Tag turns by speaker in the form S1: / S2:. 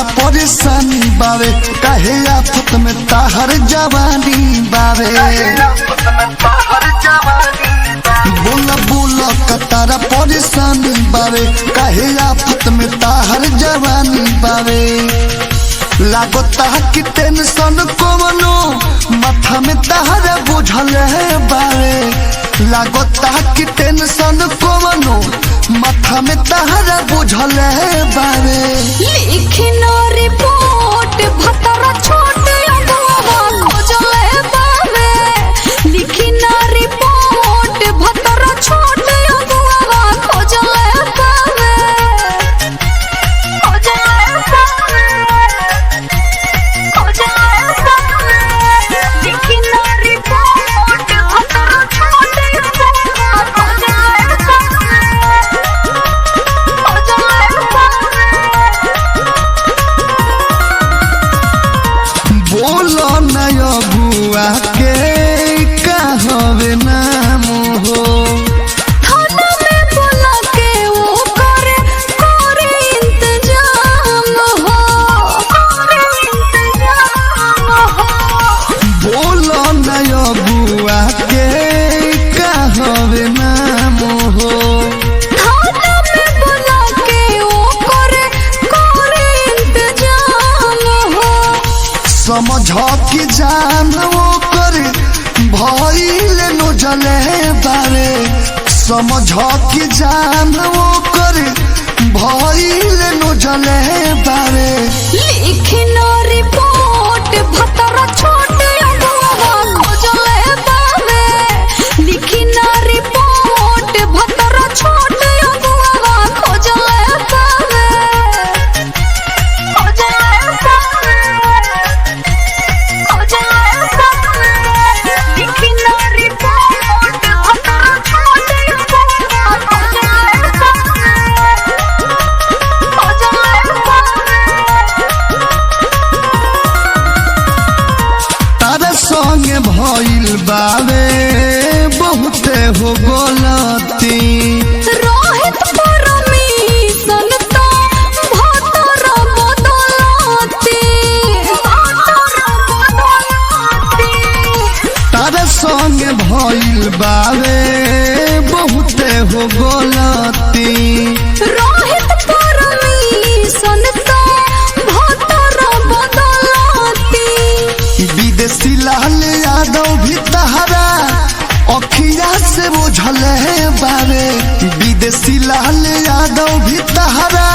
S1: तारा परेशानी बावे, काहे आफत में ताहर जवानी बावे। बोला बोला का तारा परेशानी बावे, काहे आफत में ताहर जवानी बावे। लागता कि टेंशन कवनो माथा में ताहरा बुझल है बावे। लागता कि टेंशन कवनो माथा में ताहरा बुझल है बावे।
S2: लिखना रिपोर्ट भतरा छोट अगवा खोजल है बावे। लिखना रिपोर्ट भतरा छोट अगवा खोजल है बावे। खोजल है बावे, खोजल है बावे। लिखना रिपोर्ट भतरा छोट अगवा खोजल है बावे। खोजल है बावे।
S1: बोलो नया बुआ के कहवे नाम हो।
S2: थाना में बुला के वो करे इंतजाम हो, करे इंतजाम हो।
S1: बोलो नया बुआ के कहवे नाम हो।
S2: थाना में बुला के वो करे इंतजाम हो।
S1: समझ की जान वो करे भइल नो जले बारे। समझ की जान वो करे भइल नो जले बारे।
S2: लिखना रिपोर्ट भतरा छोट अगवा खोजल है बावे। लिखना रिपोर्ट भतरा छोट अगवा खोजल है बावे। खोजल है बावे, खोजल है बावे। लिखना रिपोर्ट भतरा छोट अगवा खोजल है बावे। खोजल है बावे।
S1: तारा संगे भइल बावे बहुते हो गलती।
S2: रोहित परमिशन तो भतर बदलती।
S1: तारा संगे भइल बावे बहुते हो गलती।
S2: रोहित परमिशन तो भतर बदलती।
S1: विदेशी लाल यादव भी तहरा अखिया से बुझल है बारे। विदेशी लाल यादव भी तहरा